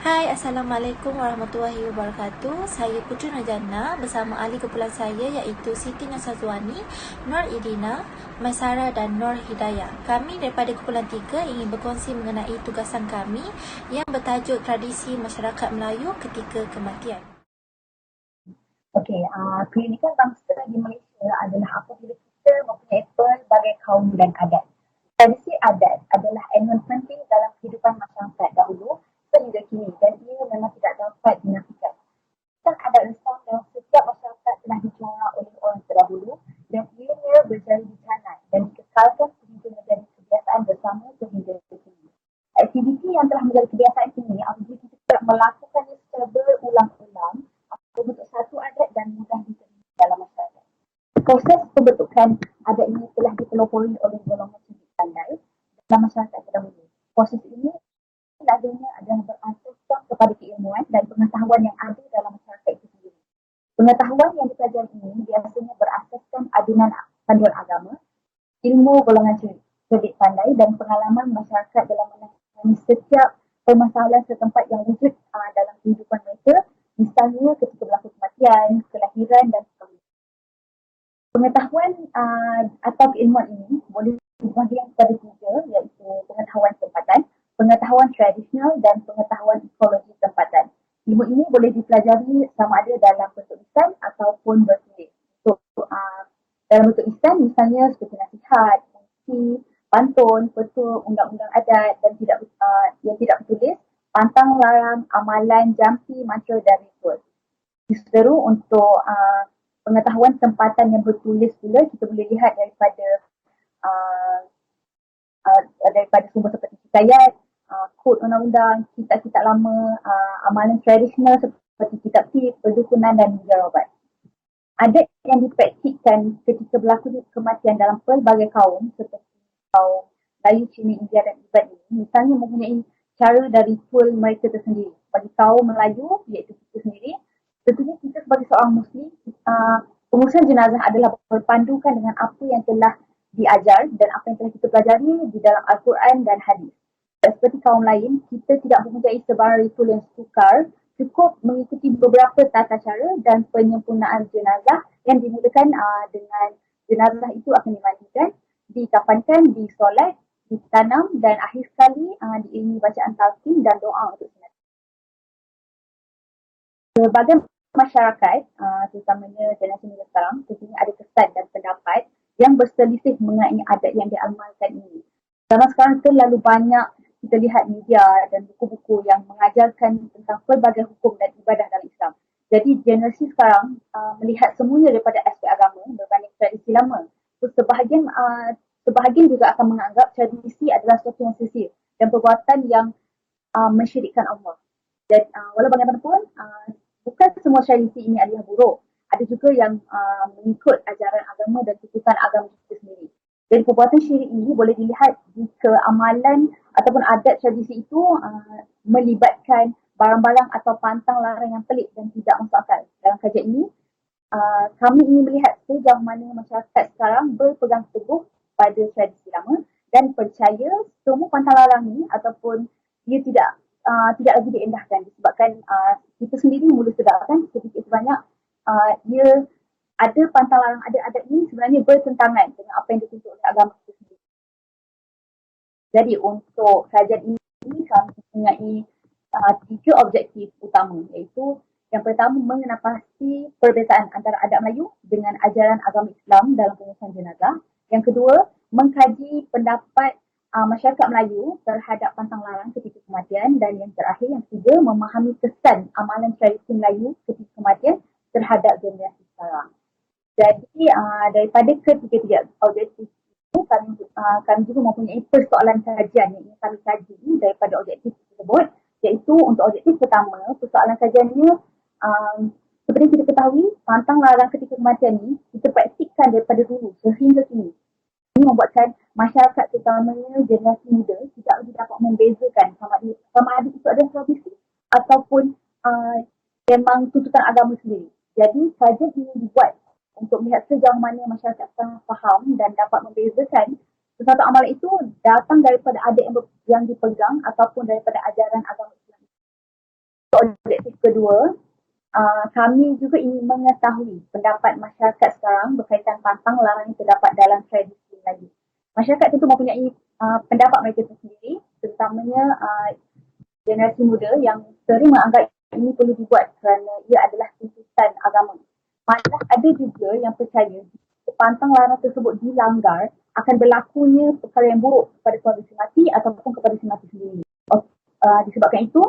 Hai, Assalamualaikum warahmatullahi wabarakatuh. Saya Putri Najana bersama ahli kumpulan saya iaitu Siti Nasazwani, Nur Idina, Maisara dan Nur Hidayah. Kami daripada kumpulan 3 ingin berkongsi mengenai tugasan kami yang bertajuk Tradisi Masyarakat Melayu Ketika Kematian. Okey, keunikan bangsa di Malaysia adalah apabila kita mempunyai pelbagai kaum dan adat. Tradisi adat adalah elemen penting dalam kehidupan masyarakat dahulu sehingga kini dan ia memang tidak dapat dinafikan. Tentang adat resam dalam setiap masyarakat telah dicorak oleh orang terdahulu dan ianya berjaya dicanai dan dikekalkan sehingga menjadi kebiasaan bersama sehingga kini. Aktiviti yang telah menjadi kebiasaan kini apabila kita melakukannya secara berulang-ulang berbentuk satu adat dan mudah diterima dalam masyarakat. Proses pembentukan adat ini telah dipelopori oleh golongan cerdik pandai dalam masyarakat terdahulu. Proses ini adanya adalah berasaskan kepada keilmuan dan pengetahuan yang ada dalam masyarakat itu sendiri. Pengetahuan yang dipelajari ini biasanya berasaskan adunan panduan agama, ilmu golongan cerdik pandai dan pengalaman masyarakat dalam menangani setiap permasalahan setempat yang wujud dalam kehidupan mereka, misalnya ketika berlaku kematian, kelahiran dan sebagainya. Pengetahuan atau keilmuan ini boleh dibahagi kepada 3 iaitu pengetahuan tempatan, pengetahuan tradisional dan pengetahuan ekologi tempatan. Ilmu ini boleh dipelajari sama ada dalam bentuk lisan ataupun bertulis. Dalam bentuk lisan misalnya seperti nasihat, fungsi, pantun, petua, undang-undang adat dan yang tidak bertulis, pantang larang, amalan, jampi, mantra dan ritual. Seteru untuk pengetahuan tempatan yang bertulis pula kita boleh lihat daripada sumber seperti hikayat, kod undang-undang, kitab-kitab lama, amalan tradisional seperti kitab tip, perdukunan dan mujarrabat. Adat yang dipraktikkan ketika berlaku kematian dalam pelbagai kaum seperti kaum Melayu, Cina, India dan Tibet ini misalnya mempunyai cara dan ritual mereka tersendiri. Bagi kaum Melayu iaitu kita sendiri, tentunya kita sebagai seorang Muslim, pengurusan jenazah adalah berpandukan dengan apa yang telah diajar dan apa yang telah kita pelajari di dalam Al-Quran dan Hadis. Seperti kaum lain, kita tidak mempunyai sebarang ritual yang sukar, cukup mengikuti beberapa tata cara dan penyempurnaan jenazah yang dimulakan dengan jenazah itu akan dimandikan, dikafankan, disolat, ditanam dan akhir sekali diiringi bacaan talqin dan doa untuk jenazah. Sebagai masyarakat, terutamanya generasi muda sekarang, tentunya ada kesan dan pendapat yang berselisih mengenai adat yang diamalkan ini. Zaman sekarang terlalu banyak kita lihat media dan buku-buku yang mengajarkan tentang pelbagai hukum dan ibadah dalam Islam. Jadi generasi sekarang melihat semuanya daripada aspek agama berbanding tradisi lama. So, sebahagian juga akan menganggap tradisi adalah sesuatu yang sisir dan perbuatan yang mensyirikkan Allah. Dan walau bagaimanapun, bukan semua tradisi ini adalah buruk. Ada juga yang mengikut ajaran agama dan tuntutan agama kita sendiri. Dan perbuatan syirik ini boleh dilihat jika amalan ataupun adat tradisi itu melibatkan barang-barang atau pantang larang yang pelik dan tidak masuk akal. Dalam kajian ini, kami ingin melihat sejauh mana masyarakat sekarang berpegang teguh pada tradisi lama dan percaya semua pantang larang ini ataupun dia tidak lagi diendahkan disebabkan kita sendiri mula sedarkan sedikit sebanyak ia ada pantang larang adat-adat ini sebenarnya bertentangan dengan apa yang dituntut oleh agama kita sendiri. Jadi untuk kajian ini kami mempunyai 3 objektif utama iaitu yang pertama mengenal pasti perbezaan antara adat Melayu dengan ajaran agama Islam dalam pengurusan jenazah. Yang kedua, mengkaji pendapat masyarakat Melayu terhadap pantang larang ketika kematian dan yang terakhir yang ketiga memahami kesan amalan tradisi Melayu ketika kematian terhadap generasi sekarang. Jadi daripada ketiga-tiga objektif ini kami juga mempunyai persoalan kajian yang ingin kami kaji daripada objektif tersebut iaitu untuk objektif pertama persoalan kajiannya seperti kita ketahui pantang larang ketika kematian ini kita praktikkan daripada dulu sehingga kini. Ini membuatkan masyarakat terutamanya generasi muda tidak lagi dapat membezakan sama ada itu adalah tradisi ataupun memang tuntutan agama sendiri. Jadi kajian ini dibuat untuk melihat sejauh mana masyarakat sekarang faham dan dapat membezakan sesuatu amalan itu datang daripada adat yang dipegang ataupun daripada ajaran agama Islam. Objektif kedua, kami juga ingin mengetahui pendapat masyarakat sekarang berkaitan pantang larang yang terdapat dalam tradisi Melayu. Masyarakat tentu mempunyai pendapat mereka sendiri, terutamanya generasi muda yang sering menganggap ini perlu dibuat kerana ia adalah tuntutan agama. Malah ada juga yang percaya jika pantang larang tersebut dilanggar, akan berlakunya perkara yang buruk kepada keluarga si mati ataupun kepada si mati sendiri. Disebabkan itu,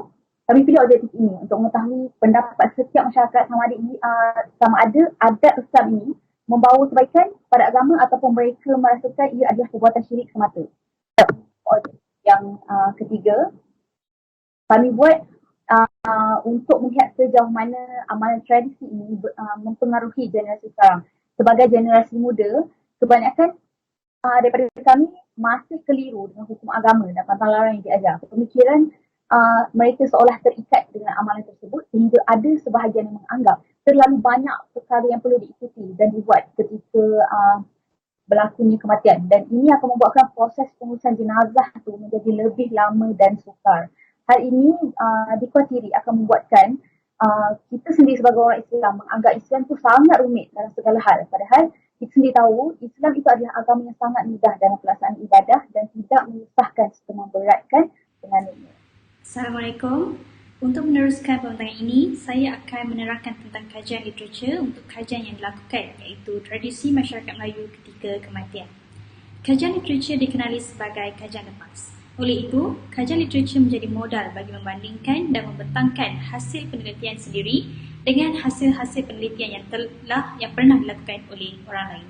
kami pilih objektif ini untuk mengetahui pendapat setiap masyarakat sama ada adat Islam ini membawa kebaikan pada agama ataupun mereka merasakan ia adalah perbuatan syirik semata. Yang ketiga, kami buat untuk melihat sejauh mana amalan tradisi ini mempengaruhi generasi sekarang. Sebagai generasi muda, kebanyakan daripada kami masih keliru dengan hukum agama dan pantang larang yang diajar. Pemikiran mereka seolah terikat dengan amalan tersebut sehingga ada sebahagian yang menganggap terlalu banyak perkara yang perlu diikuti dan dibuat ketika berlakunya kematian, dan ini akan membuatkan proses pengurusan jenazah itu menjadi lebih lama dan sukar. Hal ini dikhawatiri akan membuatkan kita sendiri sebagai orang Islam menganggap Islam itu sangat rumit dalam segala hal, padahal kita sendiri tahu Islam itu adalah agama yang sangat mudah dalam pelaksanaan ibadah dan tidak menyusahkan serta memberatkan penganutnya. Assalamualaikum. Untuk meneruskan pembincangan ini, saya akan menerangkan tentang kajian literatur untuk kajian yang dilakukan, iaitu tradisi masyarakat Melayu ketika kematian. Kajian literatur dikenali sebagai kajian lepas. Oleh itu, kajian literatur menjadi modal bagi membandingkan dan membentangkan hasil penelitian sendiri dengan hasil-hasil penelitian yang pernah dilakukan oleh orang lain.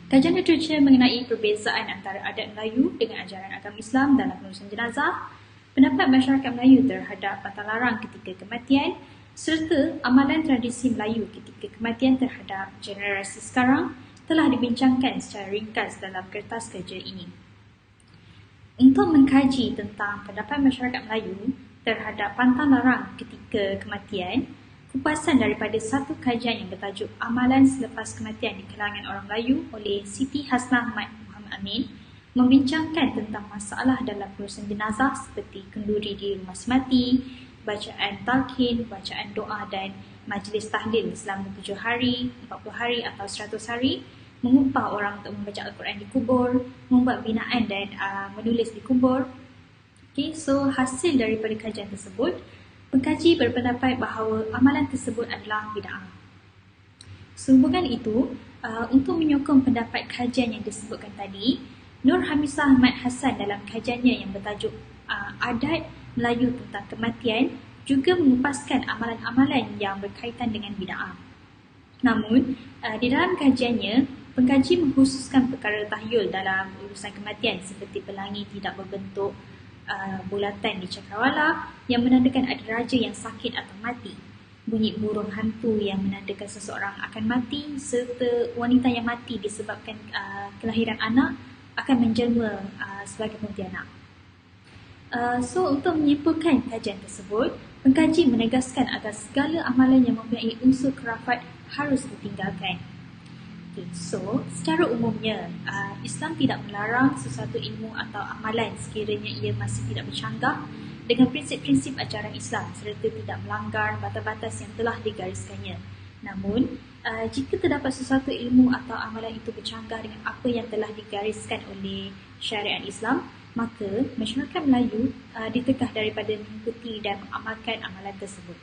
Kajian literatur mengenai perbezaan antara adat Melayu dengan ajaran agama Islam dalam pengurusan jenazah, pendapat masyarakat Melayu terhadap pantang larang ketika kematian, serta amalan tradisi Melayu ketika kematian terhadap generasi sekarang telah dibincangkan secara ringkas dalam kertas kerja ini. Untuk mengkaji tentang pendapat masyarakat Melayu terhadap pantang larang ketika kematian, kupasan daripada satu kajian yang bertajuk Amalan Selepas Kematian di Kalangan Orang Melayu oleh Siti Hasnah Muhammad Amin membincangkan tentang masalah dalam pengurusan jenazah seperti kenduri di rumah semati, bacaan talqin, bacaan doa dan majlis tahlil selama 7 hari, 40 hari atau 100 hari, mengupah orang untuk membaca Al-Quran di kubur, membuat binaan dan menulis di kubur. Okay, so hasil daripada kajian tersebut, pengkaji berpendapat bahawa amalan tersebut adalah bid'ah. Sehubungan itu, untuk menyokong pendapat kajian yang disebutkan tadi, Nur Hamisah Ahmad Hassan dalam kajiannya yang bertajuk Adat Melayu tentang Kematian juga mengupaskan amalan-amalan yang berkaitan dengan bid'ah. Namun, di dalam kajiannya, pengkaji mengkhususkan perkara tahyul dalam urusan kematian seperti pelangi tidak berbentuk bulatan di cakrawala yang menandakan ada raja yang sakit atau mati, bunyi burung hantu yang menandakan seseorang akan mati, serta wanita yang mati disebabkan kelahiran anak akan menjelma sebagai pontianak. So, untuk menyimpulkan kajian tersebut, pengkaji menegaskan agar segala amalan yang mempunyai unsur kerafat harus ditinggalkan. Okay, so, secara umumnya, Islam tidak melarang sesuatu ilmu atau amalan sekiranya ia masih tidak bercanggah dengan prinsip-prinsip ajaran Islam serta tidak melanggar batas-batas yang telah digariskannya. Namun, jika terdapat sesuatu ilmu atau amalan itu bercanggah dengan apa yang telah digariskan oleh syariat Islam, maka masyarakat Melayu ditegah daripada mengikuti dan mengamalkan amalan tersebut.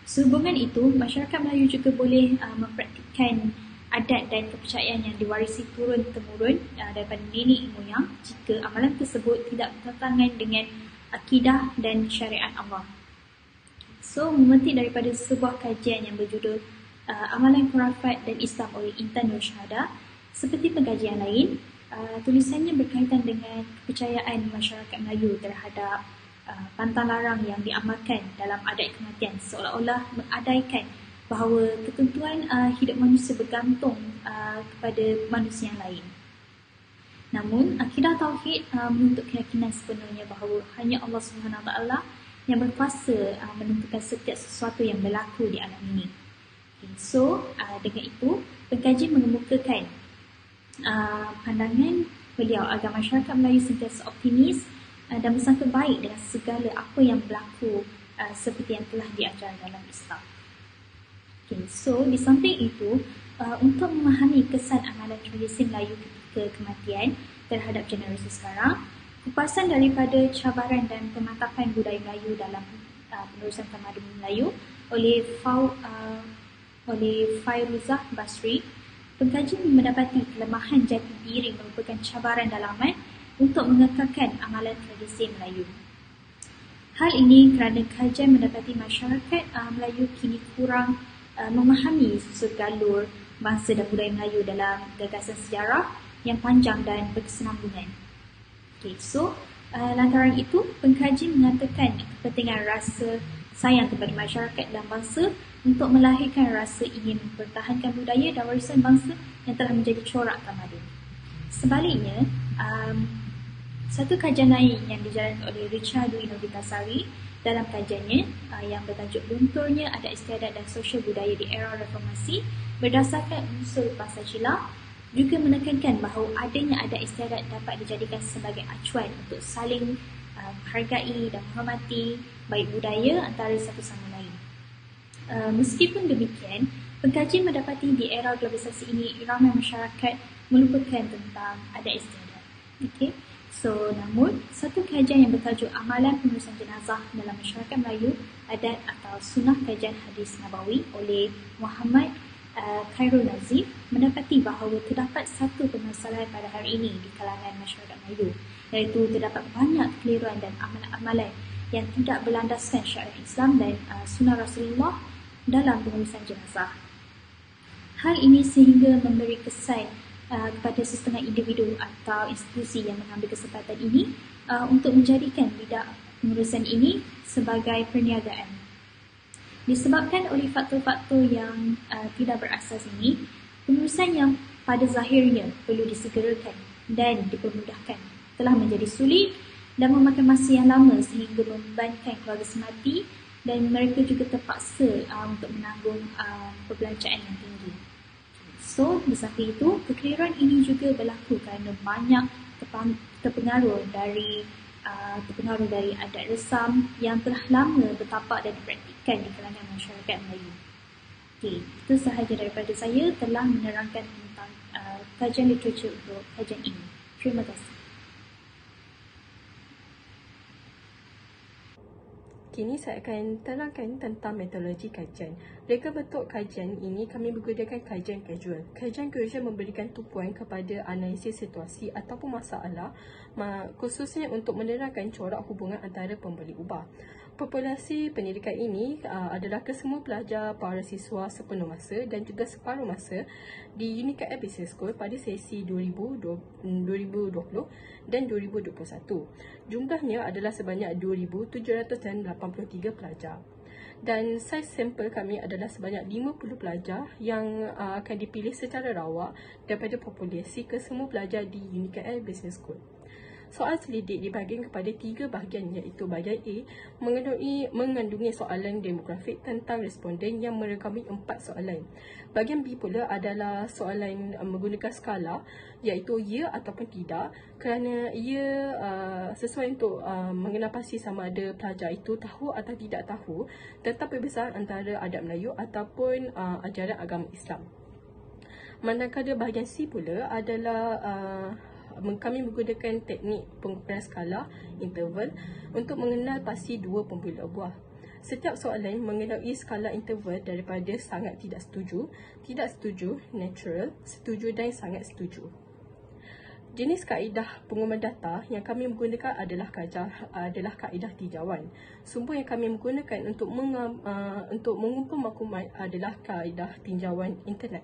Sehubungan itu, masyarakat Melayu juga boleh mempraktikkan adat dan kepercayaan yang diwarisi turun-temurun daripada nenek moyang jika amalan tersebut tidak bertentangan dengan akidah dan syariat Allah. So, memetik daripada sebuah kajian yang berjudul Amalan Khurafat dan Islam oleh Intan Nur Syahada, seperti pengkajian lain, tulisannya berkaitan dengan kepercayaan masyarakat Melayu terhadap pantang larang yang diamalkan dalam adat kematian, seolah-olah mengadaikan bahawa ketentuan hidup manusia bergantung kepada manusia yang lain. Namun, akidah Tauhid menuntut keyakinan sepenuhnya bahawa hanya Allah SWT yang berkuasa menentukan setiap sesuatu yang berlaku di alam ini. So, dengan itu, pengkaji mengemukakan pandangan beliau agar masyarakat Melayu sentiasa optimis dan bersangka baik dengan segala apa yang berlaku seperti yang telah diajar dalam Islam. Okay, so di samping itu, untuk memahami kesan amalan tradisi Melayu ketika kematian terhadap generasi sekarang, kupasan daripada cabaran dan pemantapan budaya Melayu dalam penerusan tamadun Melayu oleh Fairuzah Basri, pengkaji mendapati kelemahan jati diri merupakan cabaran dalaman untuk mengekalkan amalan tradisi Melayu. Hal ini kerana kajian mendapati masyarakat Melayu kini kurang memahami susur galur bangsa dan budaya Melayu dalam gagasan sejarah yang panjang dan berkesinambungan. Okay, so lantaran itu, pengkaji mengatakan kepentingan rasa sayang kepada masyarakat dan bangsa untuk melahirkan rasa ingin mempertahankan budaya dan warisan bangsa yang telah menjadi corak tamadun. Sebaliknya, satu kajian lain yang dijalankan oleh Richard Dwi Novitasari dalam kajiannya yang bertajuk Lunturnya Adat Istiadat dan Sosial Budaya di Era Reformasi berdasarkan unsur Pancasila juga menekankan bahawa adanya adat istiadat dapat dijadikan sebagai acuan untuk saling menghargai dan menghormati baik budaya antara satu sama lain. Meskipun demikian, pengkaji mendapati di era globalisasi ini ramai masyarakat melupakan tentang adat istiadat. Okay? So, namun, satu kajian yang bertajuk Amalan Penerusan Jenazah dalam Masyarakat Melayu, Adat atau Sunnah Kajian Hadis Nabawi oleh Muhammad Khairul Nazif mendapati bahawa terdapat satu permasalahan pada hari ini di kalangan masyarakat Melayu, iaitu terdapat banyak kekeliruan dan amalan-amalan yang tidak berlandaskan syariat Islam dan sunnah Rasulullah dalam pengurusan jenazah. Hal ini sehingga memberi kesan kepada setengah individu atau institusi yang mengambil kesempatan ini untuk menjadikan bidang pengurusan ini sebagai perniagaan. Disebabkan oleh faktor-faktor yang tidak berasas ini, pengurusan yang pada zahirnya perlu disegerakan dan dipermudahkan telah menjadi sulit dan memakan masa yang lama sehingga membebankan keluarga semati dan mereka juga terpaksa untuk menanggung perbelanjaan yang tinggi. So, di samping itu, kekeliruan ini juga berlaku kerana banyak terpengaruh dari adat resam yang telah lama bertapak dan dipraktikkan di kalangan masyarakat Melayu. Okay, itu sahaja daripada saya telah menerangkan tentang kajian literatur untuk kajian ini. Terima kasih. Kini saya akan terangkan tentang metodologi kajian. Reka bentuk kajian ini kami menggunakan kajian kajual. Kajian kajual memberikan tumpuan kepada analisis situasi ataupun masalah, khususnya untuk menerangkan corak hubungan antara pembeli ubah. Populasi pendidikan ini adalah kesemua pelajar para siswa sepenuh masa dan juga separuh masa di Unicap Business School pada sesi 2020 dan 2021. Jumlahnya adalah sebanyak 2,783 pelajar. Dan saiz sampel kami adalah sebanyak 50 pelajar yang akan dipilih secara rawak daripada populasi kesemua pelajar di Unicap Business School. Soal selidik dibagi kepada 3 bahagian, iaitu bahagian A mengandungi soalan demografik tentang responden yang merakami 4 soalan. Bahagian B pula adalah soalan menggunakan skala, iaitu ya ataupun tidak, kerana ia sesuai untuk mengenal pasti sama ada pelajar itu tahu atau tidak tahu tentang perbezaan antara adat Melayu ataupun ajaran agama Islam. Manakala bahagian C pula adalah kami menggunakan teknik pengukuran skala interval untuk mengenal pasti dua pembela buah. Setiap soalan mengenai skala interval daripada sangat tidak setuju, neutral, setuju dan sangat setuju. Jenis kaedah pengumuman data yang kami menggunakan adalah kaedah tinjauan. Sumber yang kami menggunakan untuk mengumpul maklumat adalah kaedah tinjauan internet.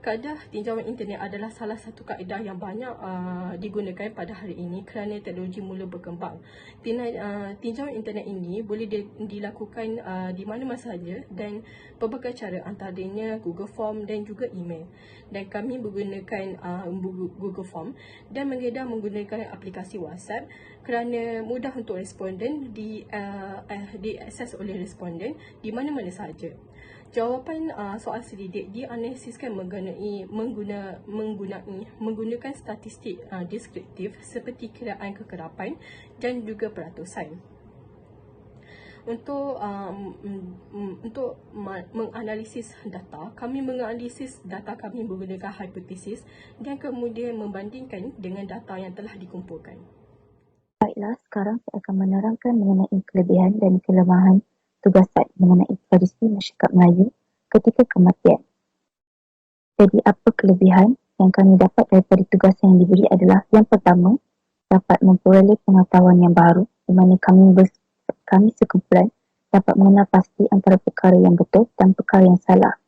Kaedah tinjauan internet adalah salah satu kaedah yang banyak digunakan pada hari ini kerana teknologi mula berkembang. Tinjauan internet ini boleh dilakukan di mana-mana sahaja dan pelbagai cara, antaranya Google Form dan juga email. Dan kami menggunakan Google Form dan mengedah menggunakan aplikasi WhatsApp kerana mudah untuk responden diakses oleh responden di mana-mana sahaja. Jawapan soal selidik dianalisiskan menggunakan statistik deskriptif seperti kiraan kekerapan dan juga peratusan. Untuk menganalisis data, kami menganalisis data kami menggunakan hipotesis dan kemudian membandingkan dengan data yang telah dikumpulkan. Baiklah, sekarang saya akan menerangkan mengenai kelebihan dan kelemahan tugas saya mengenai tradisi masyarakat Melayu ketika kematian. Jadi, apa kelebihan yang kami dapat daripada tugas yang diberi adalah yang pertama, dapat memperoleh pengetahuan yang baru di mana kami sekumpulan dapat mengenal pasti antara perkara yang betul dan perkara yang salah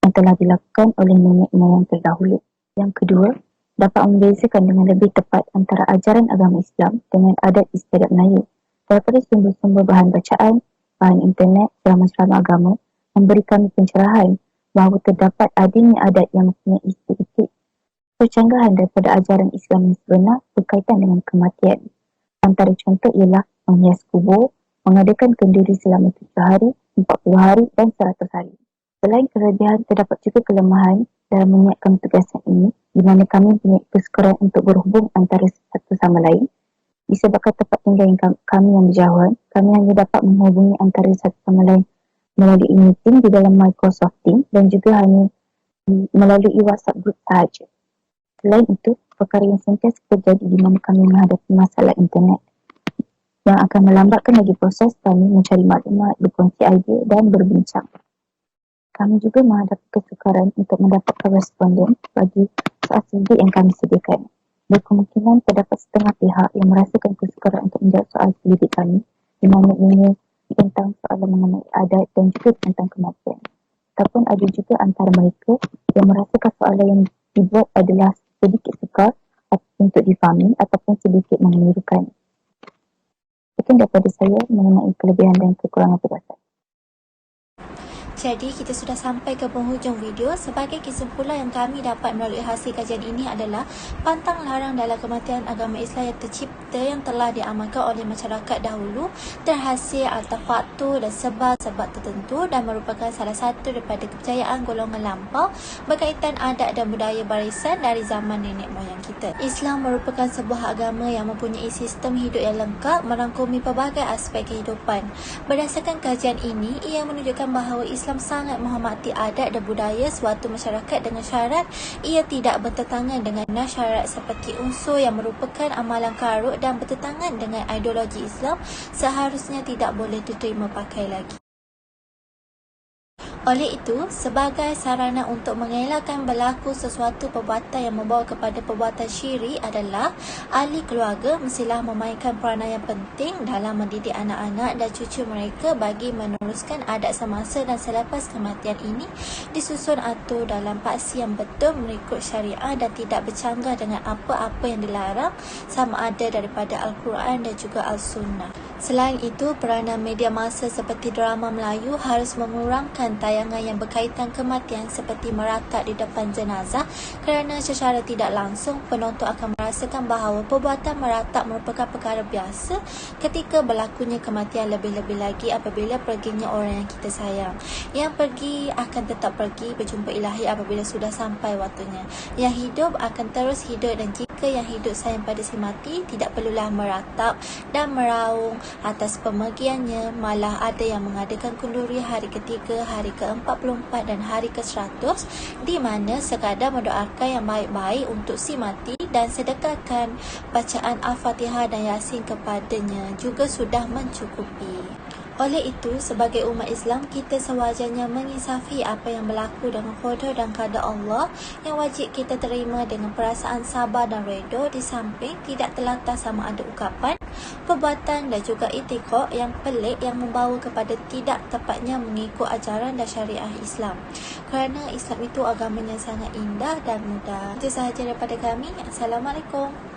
yang telah dilakukan oleh nenek moyang terdahulu. Yang kedua, dapat membezakan dengan lebih tepat antara ajaran agama Islam dengan adat istiadat Melayu. Daripada sumber-sumber bahan bacaan, bahan internet, ceramah-ceramah agama memberi kami pencerahan bahawa terdapat adanya adat yang mempunyai sedikit percanggahan daripada ajaran Islam yang sebenar berkaitan dengan kematian. Antara contoh ialah menghias kubur, mengadakan kenduri selama 7 hari, 40 hari dan 100 hari. Selain kelebihan, terdapat juga kelemahan dalam menyiapkan tugasan ini di mana kami mempunyai kesukaran untuk berhubung antara satu sama lain. Disebabkan tempat tinggal yang kami yang berjauhan, kami hanya dapat menghubungi antara satu sama lain melalui meeting di dalam Microsoft Teams dan juga hanya melalui WhatsApp group sahaja. Selain itu, perkara yang sentiasa terjadi di mana kami menghadapi masalah internet yang akan melambatkan lagi proses kami mencari maklumat, berkongsi idea dan berbincang. Kami juga menghadapi kesukaran untuk mendapatkan responden bagi soal sedikit yang kami sediakan. Berkemungkinan terdapat setengah pihak yang merasakan kesukaran untuk menjawab soal sedikit kami, di mana ini tentang soalan mengenai adat dan juga tentang kematian. Ataupun ada juga antara mereka yang merasakan soalan yang dibuat adalah sedikit sukar untuk difahami ataupun sedikit mengelirukan. Sekian daripada saya mengenai kelebihan dan kekurangan tugas saya. Jadi, kita sudah sampai ke penghujung video. Sebagai kesimpulan yang kami dapat melalui hasil kajian ini adalah pantang larang dalam kematian agama Islam yang tercipta yang telah diamalkan oleh masyarakat dahulu terhasil atas faktor dan sebab-sebab tertentu dan merupakan salah satu daripada kepercayaan golongan lampau berkaitan adat dan budaya barisan dari zaman nenek moyang kita. Islam merupakan sebuah agama yang mempunyai sistem hidup yang lengkap merangkumi pelbagai aspek kehidupan. Berdasarkan kajian ini, ia menunjukkan bahawa Islam sangat menghormati adat dan budaya suatu masyarakat dengan syarat ia tidak bertentangan dengan syarat seperti unsur yang merupakan amalan karut dan bertentangan dengan ideologi Islam seharusnya tidak boleh diterima pakai lagi. Oleh itu, sebagai sarana untuk mengelakkan berlaku sesuatu perbuatan yang membawa kepada perbuatan syirik adalah ahli keluarga mestilah memainkan peranan yang penting dalam mendidik anak-anak dan cucu mereka bagi meneruskan adat semasa dan selepas kematian ini disusun atur dalam paksi yang betul mengikut syariah dan tidak bercanggah dengan apa-apa yang dilarang sama ada daripada Al-Quran dan juga Al-Sunnah. Selain itu, peranan media massa seperti drama Melayu harus mengurangkan tayangan yang berkaitan kematian seperti meratap di depan jenazah kerana secara tidak langsung penonton akan merasakan bahawa perbuatan meratap merupakan perkara biasa ketika berlakunya kematian, lebih-lebih lagi apabila perginya orang yang kita sayang. Yang pergi akan tetap pergi berjumpa ilahi apabila sudah sampai waktunya. Yang hidup akan terus hidup dan jika yang hidup sayang pada si mati, tidak perlulah meratap dan meraung atas pemergiannya. Malah ada yang mengadakan kenduri hari ketiga, hari ke-44 dan hari ke-100 di mana sekadar mendoakan yang baik-baik untuk si mati dan sedekahkan bacaan Al-Fatihah dan Yasin kepadanya juga sudah mencukupi. Oleh itu, sebagai umat Islam, kita sewajarnya menginsafi apa yang berlaku dengan qadar dan qadar Allah yang wajib kita terima dengan perasaan sabar dan redha di samping tidak terlatar sama ada ucapan, perbuatan dan juga itikad yang pelik yang membawa kepada tidak tepatnya mengikut ajaran dan syariah Islam. Kerana Islam itu agama yang sangat indah dan mudah. Itu sahaja daripada kami. Assalamualaikum.